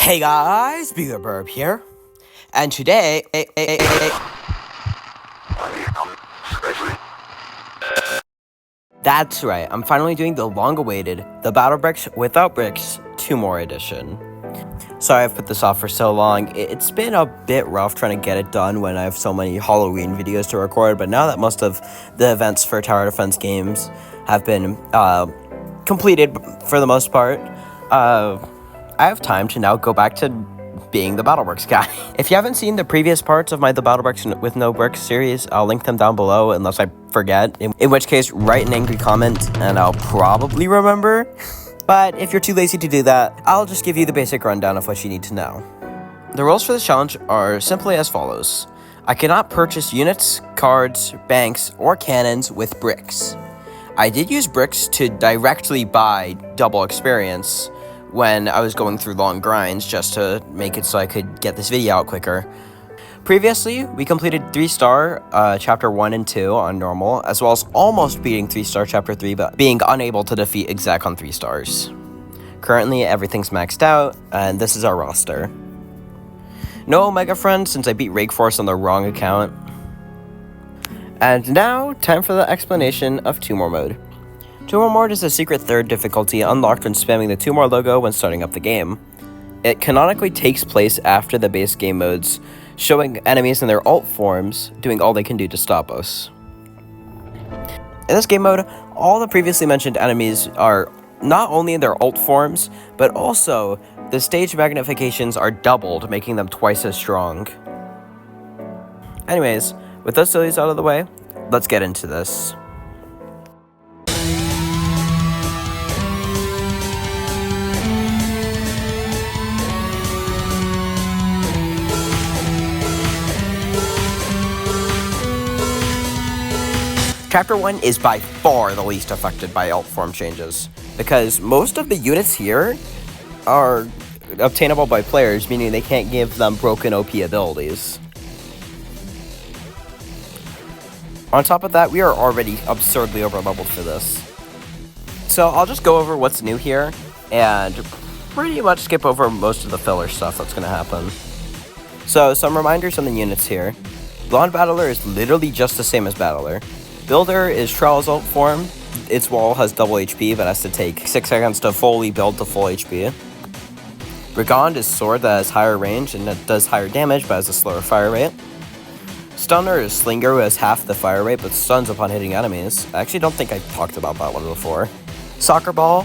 Hey guys, Beaver Burb here, and today, that's right, I'm finally doing the long-awaited, the Battle Bricks Without Bricks Tumore Edition. Sorry I've put this off for so long. It's been a bit rough trying to get it done when I have so many Halloween videos to record, but now that most of the events for Tower Defense games have been completed for the most part, I have time to now go back to being the Battle Bricks guy. If you haven't seen the previous parts of my The Battle Bricks with No Bricks series, I'll link them down below unless I forget, in which case write an angry comment and I'll probably remember. But if you're too lazy to do that, I'll just give you the basic rundown of what you need to know. The rules for this challenge are simply as follows. I cannot purchase units, cards, banks, or cannons with bricks. I did use bricks to directly buy double experience when I was going through long grinds just to make it so I could get this video out quicker. Previously, we completed 3-star Chapter 1 and 2 on normal, as well as almost beating 3-star Chapter 3, but being unable to defeat exec on 3 stars. Currently, everything's maxed out, and this is our roster. No Omega Friend, since I beat Rake Force on the wrong account. And now, time for the explanation of Tumore Mode. Tumore Mode is a secret third difficulty unlocked when spamming the Tumore logo when starting up the game. It canonically takes place after the base game modes, showing enemies in their alt forms doing all they can do to stop us. In this game mode, all the previously mentioned enemies are not only in their alt forms, but also the stage magnifications are doubled, making them twice as strong. Anyways, with those sillies out of the way, let's get into this. Chapter 1 is by far the least affected by alt form changes, because most of the units here are obtainable by players, meaning they can't give them broken OP abilities. On top of that, we are already absurdly overleveled for this. So I'll just go over what's new here, and pretty much skip over most of the filler stuff that's going to happen. So some reminders on the units here. Blonde Battler is literally just the same as Battler. Builder is Trowel's alt form. Its wall has double HP, but has to take 6 seconds to fully build to full HP. Brigand is Sword that has higher range and that does higher damage, but has a slower fire rate. Stunner is Slinger, who has half the fire rate, but stuns upon hitting enemies. I actually don't think I talked about that one before. Soccer Ball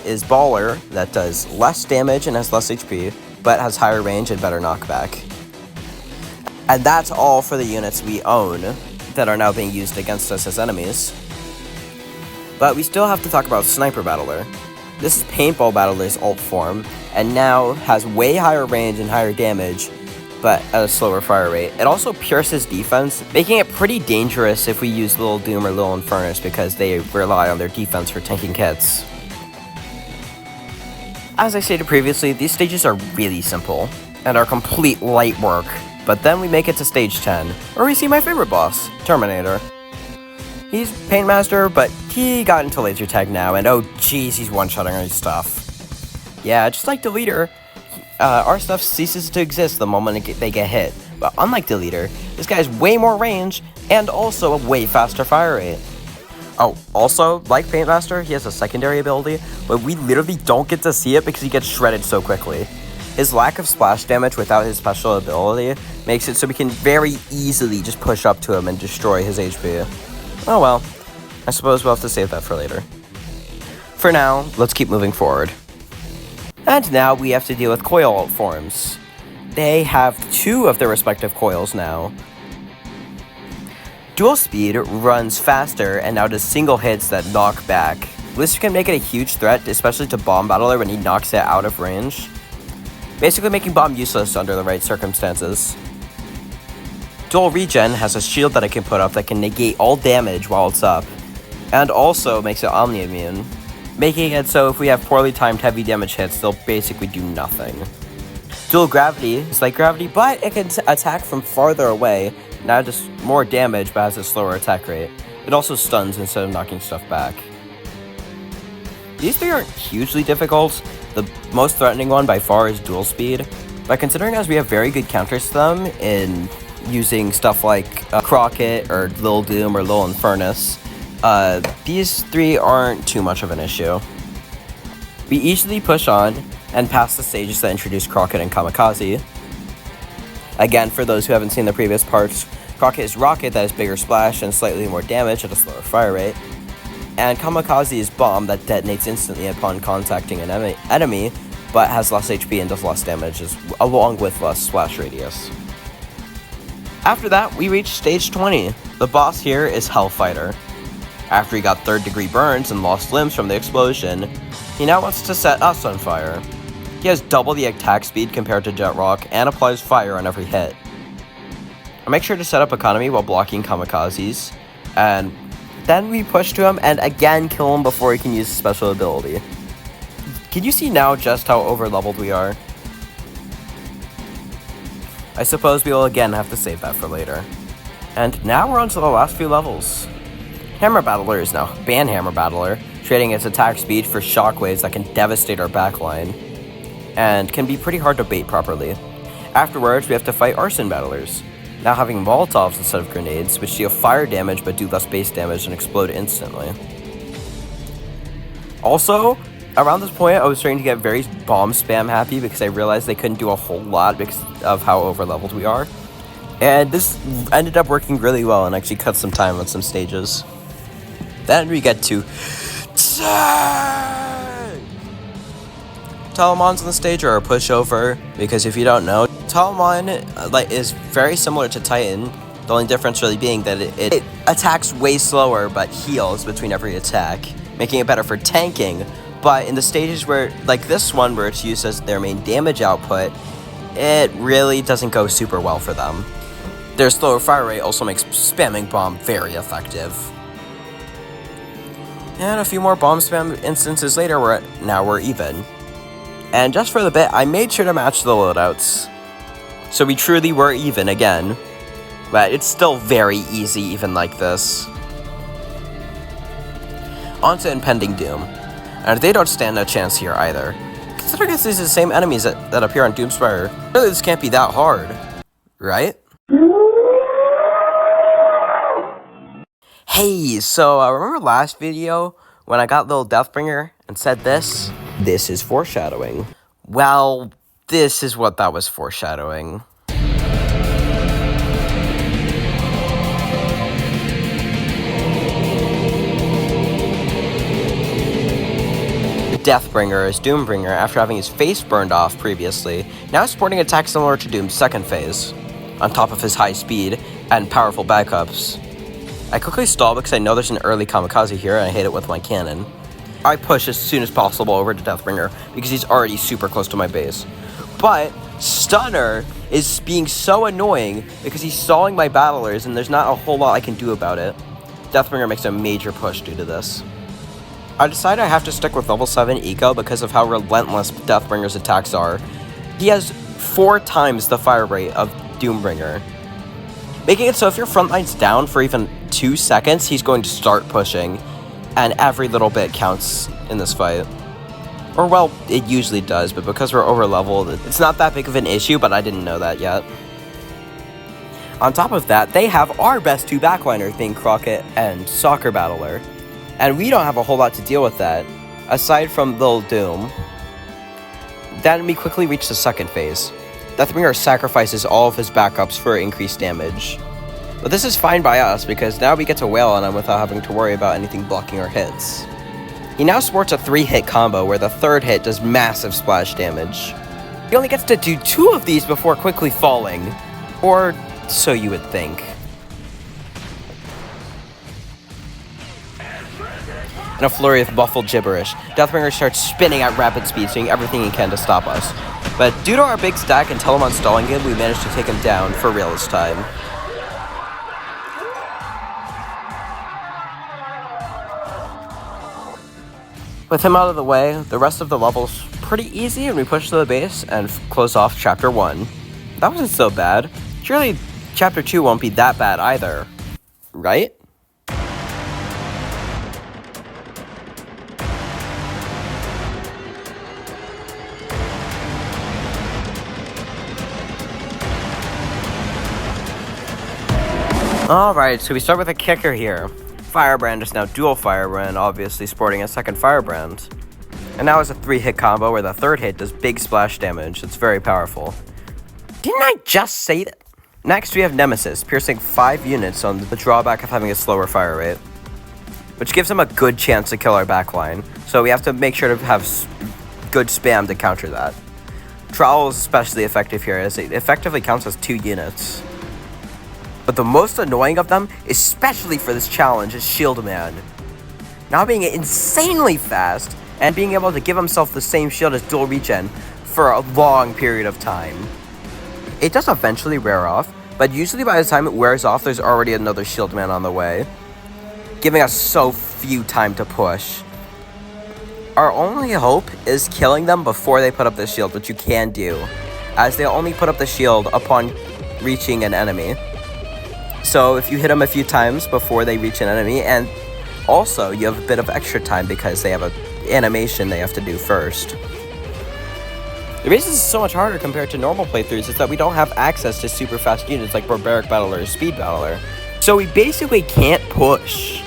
is Baller, that does less damage and has less HP, but has higher range and better knockback. And that's all for the units we own that are now being used against us as enemies. But we still have to talk about Sniper Battler. This is Paintball Battler's alt form, and now has way higher range and higher damage, but at a slower fire rate. It also pierces defense, making it pretty dangerous if we use Little Doom or Little Infernus, because they rely on their defense for tanking hits. As I stated previously, these stages are really simple, and are complete light work. But then we make it to stage 10, where we see my favorite boss, Terminator. He's Paintmaster, but he got into laser tag now, and oh jeez, he's one-shotting our stuff. Yeah, just like Deleter, our stuff ceases to exist the moment they get hit. But unlike Deleter, this guy has way more range, and also a way faster fire rate. Oh, also, like Paintmaster, he has a secondary ability, but we literally don't get to see it because he gets shredded so quickly. His lack of splash damage without his special ability makes it so we can very easily just push up to him and destroy his HP. Oh well, I suppose we'll have to save that for later. For now, let's keep moving forward. And now we have to deal with coil alt forms. They have 2 of their respective coils now. Dual Speed runs faster and now does single hits that knock back. This can make it a huge threat, especially to Bomb Battler when he knocks it out of range, basically making Bomb useless under the right circumstances. Dual Regen has a shield that I can put up that can negate all damage while it's up, and also makes it omni-immune, making it so if we have poorly timed heavy damage hits, they'll basically do nothing. Dual Gravity is like Gravity, but it can attack from farther away, now just more damage but has a slower attack rate. It also stuns instead of knocking stuff back. These 3 aren't hugely difficult. The most threatening one by far is dual speed, but considering as we have very good counters to them in using stuff like Crockett or Lil Doom or Lil Infernus, these three aren't too much of an issue. We easily push on and pass the stages that introduce Crockett and Kamikaze. Again, for those who haven't seen the previous parts, Crockett is Rocket that has bigger splash and slightly more damage at a slower fire rate, and Kamikaze is Bomb that detonates instantly upon contacting an enemy, but has less HP and does less damage, along with less splash radius. After that, we reach stage 20. The boss here is Hellfighter. After he got 3rd degree burns and lost limbs from the explosion, he now wants to set us on fire. He has double the attack speed compared to Jet Rock and applies fire on every hit. I make sure to set up economy while blocking Kamikazes, and then we push to him and again kill him before he can use his special ability. Can you see now just how over-leveled we are? I suppose we will again have to save that for later. And now we're on to the last few levels. Hammer Battler is now Banhammer Battler, trading its attack speed for shockwaves that can devastate our backline, and can be pretty hard to bait properly. Afterwards, we have to fight Arson Battlers, now having Molotovs instead of grenades, which deal fire damage but do less base damage and explode instantly. Also, around this point, I was starting to get very bomb spam happy because I realized they couldn't do a whole lot because of how over-leveled we are. And this ended up working really well and actually cut some time on some stages. Then we get to Telemons on the stage are a pushover, because if you don't know, Telemon is very similar to Titan, the only difference really being that it attacks way slower but heals between every attack, making it better for tanking. But in the stages where, like this one, where it's used as their main damage output, it really doesn't go super well for them. Their slower fire rate also makes spamming bomb very effective. And a few more bomb spam instances later, we're even. And just for the bit, I made sure to match the loadouts. So we truly were even again. But it's still very easy even like this. On to Impending Doom. And they don't stand a chance here either. Considering these are the same enemies that appear on Doomspire, really this can't be that hard. Right? Hey, so remember last video when I got Little Deathbringer and said this? This is foreshadowing. Well, this is what that was foreshadowing. Deathbringer is Doombringer after having his face burned off previously, now sporting attacks similar to Doom's second phase, on top of his high speed and powerful backups. I quickly stall because I know there's an early Kamikaze here and I hit it with my cannon. I push as soon as possible over to Deathbringer because he's already super close to my base. But Stunner is being so annoying because he's stalling my battlers and there's not a whole lot I can do about it. Deathbringer makes a major push due to this. I decide I have to stick with level 7 Eco because of how relentless Deathbringer's attacks are. He has 4 times the fire rate of Doombringer, making it so if your front line's down for even 2 seconds, he's going to start pushing, and every little bit counts in this fight. Or well, it usually does, but because we're over leveled, it's not that big of an issue, but I didn't know that yet. On top of that, they have our best 2 backliners being Crockett and Soccer Battler. And we don't have a whole lot to deal with that, aside from Lil Doom. Then we quickly reach the second phase. Deathbringer sacrifices all of his backups for increased damage. But this is fine by us, because now we get to wail on him without having to worry about anything blocking our hits. He now sports a 3-hit combo where the 3rd hit does massive splash damage. He only gets to do 2 of these before quickly falling. Or so you would think. In a flurry of muffled gibberish, Deathbringer starts spinning at rapid speed, doing everything he can to stop us. But due to our big stack and Telemon stalling him, we managed to take him down for real this time. With him out of the way, the rest of the level's pretty easy, and we push to the base and close off Chapter 1. That wasn't so bad. Surely Chapter 2 won't be that bad either, right? Alright, so we start with a kicker here. Firebrand is now dual Firebrand, obviously sporting a second Firebrand. And now it's a 3-hit combo where the third hit does big splash damage. It's very powerful. Didn't I just say that? Next, we have Nemesis, piercing 5 units on the drawback of having a slower fire rate, which gives him a good chance to kill our backline. So we have to make sure to have good spam to counter that. Trowel is especially effective here, as it effectively counts as 2 units. But the most annoying of them, especially for this challenge, is Shield Man. Now being insanely fast, and being able to give himself the same shield as dual regen for a long period of time. It does eventually wear off, but usually by the time it wears off, there's already another Shield Man on the way, giving us so few time to push. Our only hope is killing them before they put up the shield, which you can do, as they only put up the shield upon reaching an enemy. So if you hit them a few times before they reach an enemy, and also you have a bit of extra time because they have an animation they have to do first. The reason this is so much harder compared to normal playthroughs is that we don't have access to super fast units like Barbaric Battler or Speed Battler. So we basically can't push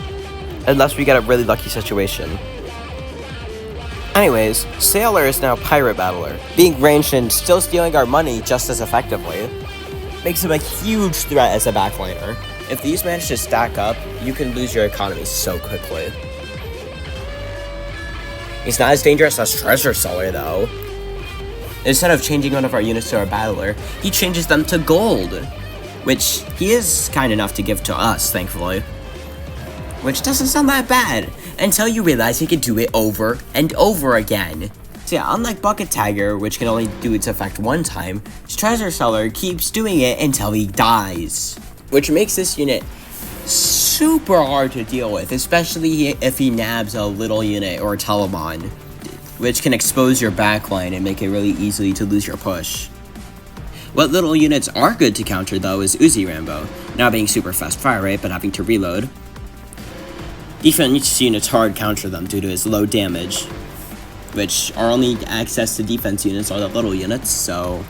unless we get a really lucky situation. Anyways, Sailor is now Pirate Battler, being ranged and still stealing our money just as effectively. Makes him a huge threat as a backliner. If these manage to stack up, you can lose your economy so quickly. He's not as dangerous as Treasure Seller though. Instead of changing one of our units to our battler, he changes them to gold, which he is kind enough to give to us, thankfully. Which doesn't sound that bad, until you realize he can do it over and over again. So yeah, unlike Bucket Tagger, which can only do its effect one time, Treasure Seller keeps doing it until he dies. Which makes this unit super hard to deal with, especially if he nabs a little unit or a Telemon, which can expose your backline and make it really easy to lose your push. What little units are good to counter though is Uzi Rambo, now being super fast fire rate but having to reload. Defense units hard counter them due to his low damage, which our only access to defense units are the little units, so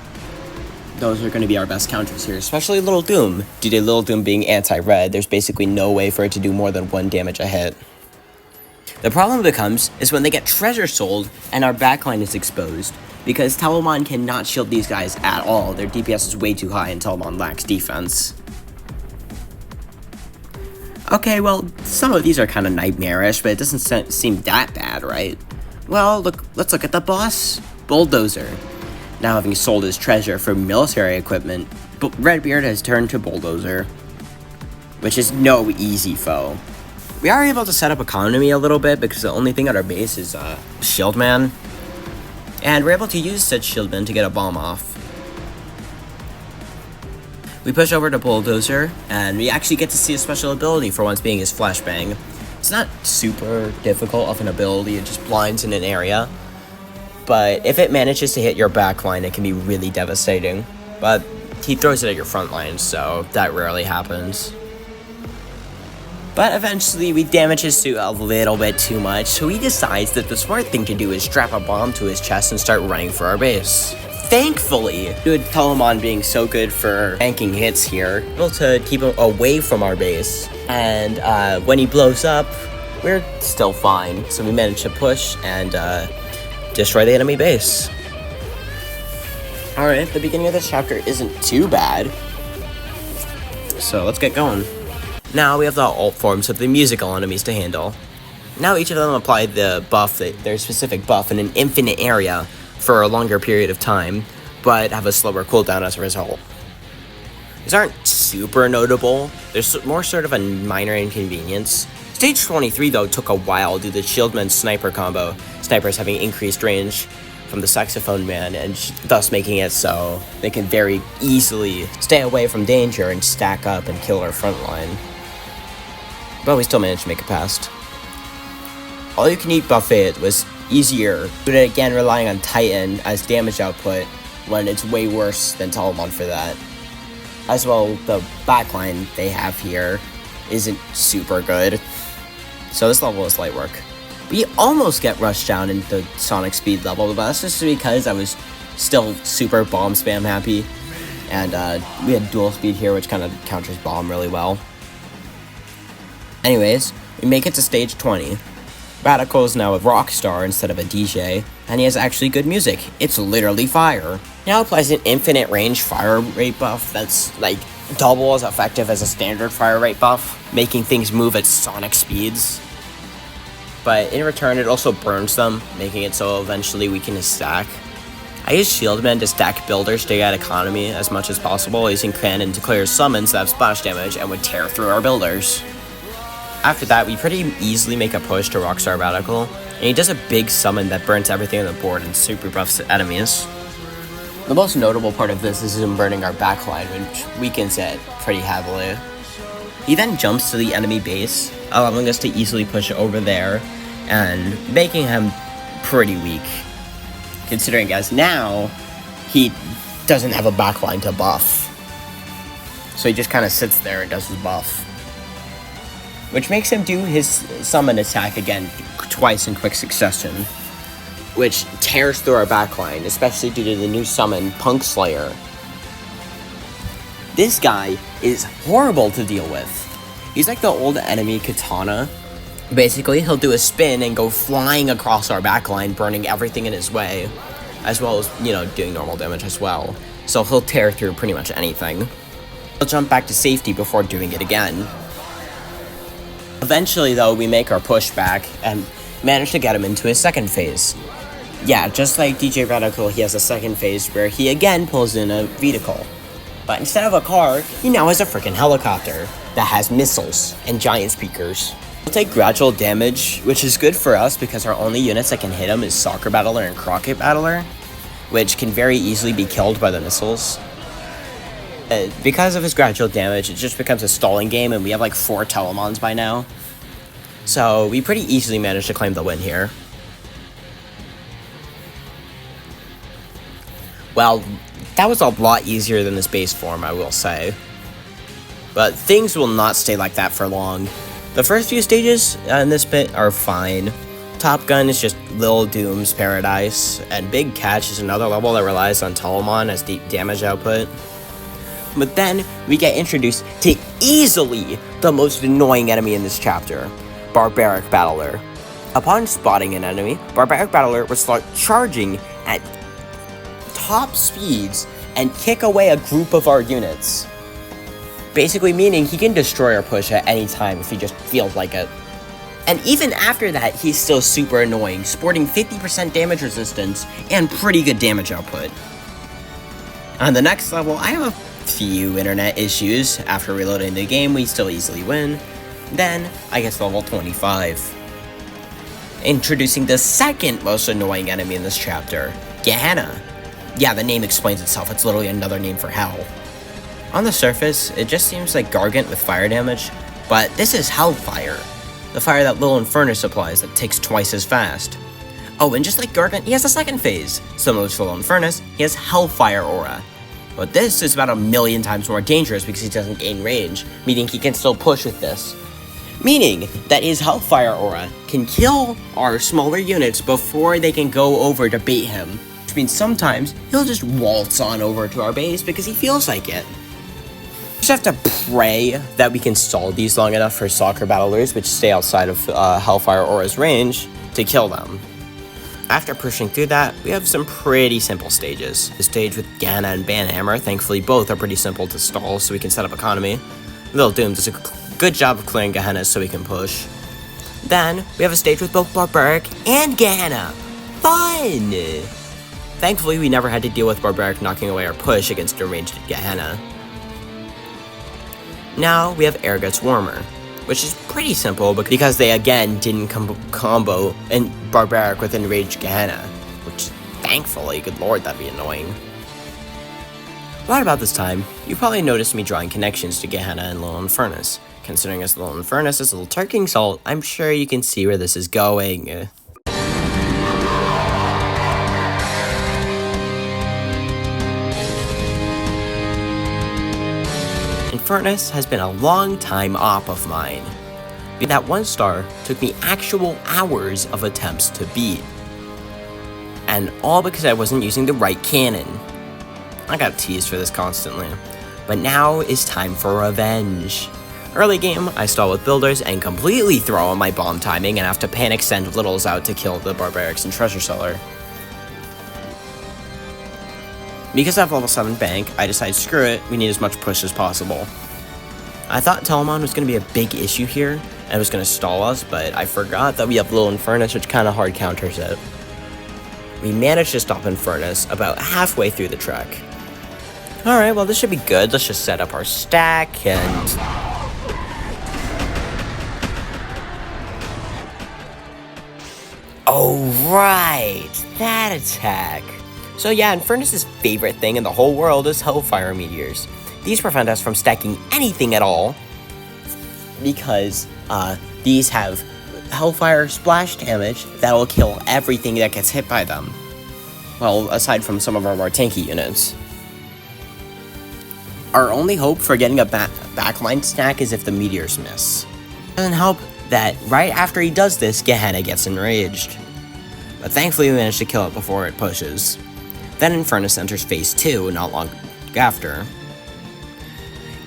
those are going to be our best counters here, especially Little Doom. Due to Little Doom being anti-red, there's basically no way for it to do more than 1 damage a hit. The problem becomes is when they get treasure sold and our backline is exposed, because Telemon cannot shield these guys at all. Their DPS is way too high and Telemon lacks defense. Okay, well, some of these are kind of nightmarish, but it doesn't seem that bad, right? Well, let's look at the boss, Bulldozer. Now having sold his treasure for military equipment, Redbeard has turned to Bulldozer, which is no easy foe. We are able to set up economy a little bit because the only thing at our base is Shieldman, and we're able to use said Shieldman to get a bomb off. We push over to Bulldozer, and we actually get to see a special ability for once being his Flashbang. It's not super difficult of an ability, it just blinds in an area. But if it manages to hit your backline, it can be really devastating. But he throws it at your front line, so that rarely happens. But eventually, we damage his suit a little bit too much, so he decides that the smart thing to do is strap a bomb to his chest and start running for our base. Thankfully, due to Telemon being so good for tanking hits here, we're able to keep him away from our base. And when he blows up, we're still fine. So we managed to push and destroy the enemy base. Alright, the beginning of this chapter isn't too bad. So let's get going. Now we have the alt forms of the musical enemies to handle. Now each of them apply the buff, their specific buff in an infinite area for a longer period of time, but have a slower cooldown as a result. These aren't super notable, they're more sort of a minor inconvenience. Stage 23 though took a while due to Shieldman's sniper combo, snipers having increased range from the saxophone man and thus making it so they can very easily stay away from danger and stack up and kill our front line. But we still managed to make it past. All you can eat buffet was easier, but again relying on Titan as damage output when it's way worse than Telemon for that. As well, the backline they have here isn't super good, so this level is light work. We almost get rushed down into Sonic Speed level, but that's just because I was still super bomb spam happy, and we had dual speed here, which kind of counters bomb really well. Anyways, we make it to stage 20. Radical is now a rock star instead of a DJ, and he has actually good music. It's literally fire. Now applies an infinite range fire rate buff that's like double as effective as a standard fire rate buff, making things move at sonic speeds. But in return, it also burns them, making it so eventually we can stack. I use Shieldman to stack builders to get economy as much as possible, using Cannon to clear summons that have splash damage and would tear through our builders. After that, we pretty easily make a push to Rockstar Radical, and he does a big summon that burns everything on the board and super buffs enemies. The most notable part of this is him burning our backline, which weakens it pretty heavily. He then jumps to the enemy base, allowing us to easily push over there, and making him pretty weak. Considering as now, he doesn't have a backline to buff. So he just kind of sits there and does his buff. Which makes him do his summon attack again twice in quick succession, which tears through our backline, especially due to the new summon, Punk Slayer. This guy is horrible to deal with. He's like the old enemy Katana. Basically, he'll do a spin and go flying across our backline, burning everything in his way, as well as, doing normal damage as well. So he'll tear through pretty much anything. He'll jump back to safety before doing it again. Eventually, though, we make our push back and manage to get him into his second phase. Yeah, just like DJ Radical, he has a second phase where he again pulls in a vehicle. But instead of a car, he now has a freaking helicopter that has missiles and giant speakers. He'll take gradual damage, which is good for us because our only units that can hit him is Soccer Battler and Crockett Battler, which can very easily be killed by the missiles. Because of his gradual damage, it just becomes a stalling game, and we have like 4 Telemons by now. So we pretty easily managed to claim the win here. Well, that was a lot easier than this base form, I will say. But things will not stay like that for long. The first few stages in this bit are fine. Top Gun is just Lil Doom's Paradise, and Big Catch is another level that relies on Telemon as deep damage output. But then we get introduced to easily the most annoying enemy in this chapter, Barbaric Battler. Upon spotting an enemy, Barbaric Battler will start charging at top speeds and kick away a group of our units. Basically meaning he can destroy our push at any time if he just feels like it. And even after that, he's still super annoying, sporting 50% damage resistance and pretty good damage output. On the next level, I have a few internet issues. After reloading the game, we still easily win. Then, I get to level 25. Introducing the second most annoying enemy in this chapter, Gehenna. Yeah, the name explains itself, it's literally another name for hell. On the surface, it just seems like Gargant with fire damage, but this is Hellfire, the fire that Lil Infernus applies that ticks twice as fast. Oh, and just like Gargant, he has a second phase. Similar to Lil Infernus, he has Hellfire Aura. But this is about 1,000,000 times more dangerous because he doesn't gain range, meaning he can still push with this. Meaning that his Hellfire Aura can kill our smaller units before they can go over to bait him. Which means sometimes he'll just waltz on over to our base because he feels like it. We just have to pray that we can stall these long enough for Soccer Battlers, which stay outside of Hellfire Aura's range, to kill them. After pushing through that, we have some pretty simple stages. The stage with Gehenna and Banhammer, thankfully both are pretty simple to stall so we can set up economy. Lil Doom does a good job of clearing Gehenna so we can push. Then, we have a stage with both Barbaric and Gehenna. Fun! Thankfully, we never had to deal with Barbaric knocking away our push against a ranged Gehenna. Now, we have Airgut's Warmer, which is pretty simple because they again didn't combo and Barbaric with enraged Gehenna, which thankfully, good lord, that'd be annoying. Right about this time, you probably noticed me drawing connections to Gehenna and Lil Infernus. Considering as Lil Infernus is a little Turking Salt, I'm sure you can see where this is going. Infernus has been a long time op of mine. That 1 star took me actual hours of attempts to beat. And all because I wasn't using the right cannon. I got teased for this constantly. But now is time for revenge. Early game, I stall with builders and completely throw on my bomb timing and have to panic send littles out to kill the barbarics and treasure seller. Because I have level 7 bank, I decided screw it, we need as much push as possible. I thought Telemon was going to be a big issue here, and it was going to stall us, but I forgot that we have Little Infernus, which kind of hard counters it. We managed to stop Infernus about halfway through the trek. Alright, well this should be good. Let's just set up our stack and... Oh right, that attack. So yeah, Infernus' favorite thing in the whole world is Hellfire Meteors. These prevent us from stacking anything at all, because these have Hellfire splash damage that will kill everything that gets hit by them. Well, aside from some of our more tanky units. Our only hope for getting a backline stack is if the meteors miss. It doesn't help that right after he does this, Gehenna gets enraged. But thankfully we managed to kill it before it pushes. Then Infernus enters phase 2 not long after.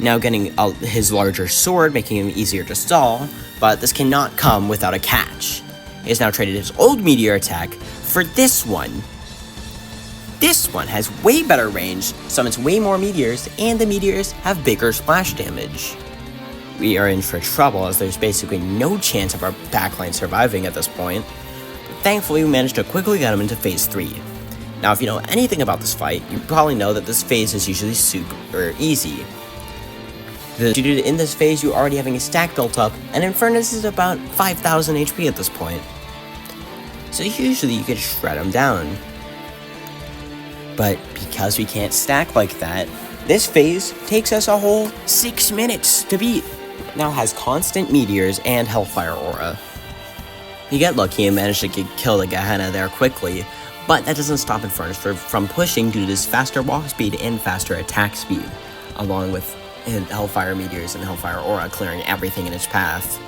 Now getting his larger sword, making him easier to stall, but this cannot come without a catch. He has now traded his old meteor attack for this one. This one has way better range, summons way more meteors, and the meteors have bigger splash damage. We are in for trouble as there's basically no chance of our backline surviving at this point. But thankfully we managed to quickly get him into phase 3. Now if you know anything about this fight, you probably know that this phase is usually super easy. In this phase, you're already having a stack built up, and Infernus is about 5,000 HP at this point. So usually you could shred him down. But because we can't stack like that, this phase takes us a whole 6 minutes to beat. Now has constant meteors and Hellfire Aura. You get lucky and manage to kill the Gehenna there quickly, but that doesn't stop Infernus from pushing due to his faster walk speed and faster attack speed, along with Hellfire Meteors and Hellfire Aura clearing everything in its path.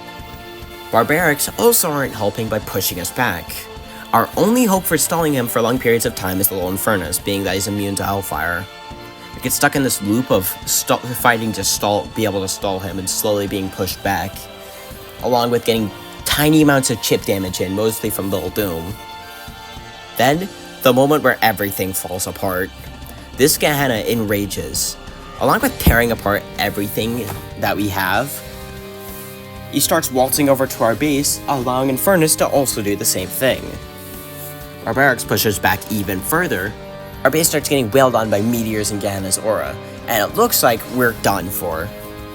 Barbarics also aren't helping by pushing us back. Our only hope for stalling him for long periods of time is the Little Infernus, being that he's immune to Hellfire. We get stuck in this loop of fighting to be able to stall him and slowly being pushed back, along with getting tiny amounts of chip damage in, mostly from Little Doom. Then, the moment where everything falls apart. This Gehenna enrages. Along with tearing apart everything that we have, he starts waltzing over to our base, allowing Infernus to also do the same thing. Barbarics pushes back even further. Our base starts getting wailed on by meteors and Gehenna's aura, and it looks like we're done for.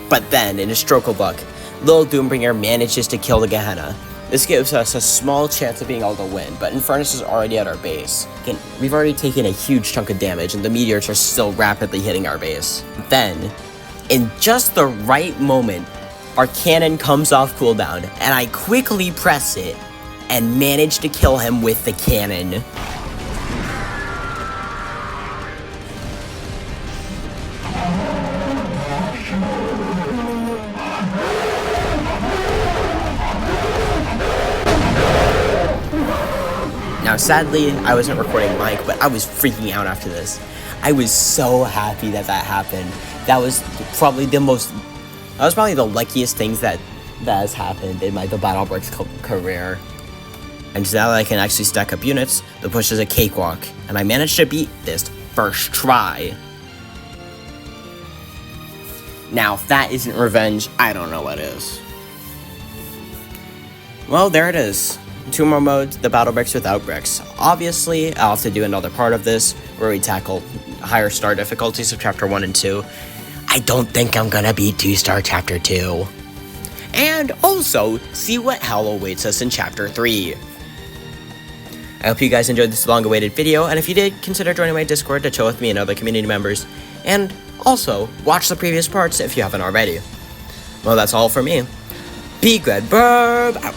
But then, in a stroke of luck, Lil Doombringer manages to kill the Gehenna. This gives us a small chance of being able to win, but Infernus is already at our base. Again, we've already taken a huge chunk of damage, and the meteors are still rapidly hitting our base. Then, in just the right moment, our cannon comes off cooldown, and I quickly press it, and manage to kill him with the cannon. Now, sadly, I wasn't recording mic, but I was freaking out after this. I was so happy that happened. That was probably the luckiest things that has happened in the Battle Bricks career. And now that I can actually stack up units, the push is a cakewalk, and I managed to beat this first try. Now, if that isn't revenge, I don't know what is. Well, there it is. Tumore Mode, the Battle Bricks without bricks. Obviously, I'll have to do another part of this, where we tackle higher star difficulties of Chapter 1 and 2. I don't think I'm gonna beat 2-star Chapter 2. And also, see what hell awaits us in Chapter 3. I hope you guys enjoyed this long-awaited video, and if you did, consider joining my Discord to chill with me and other community members, and also, watch the previous parts if you haven't already. Well, that's all for me. Be good, burb, out.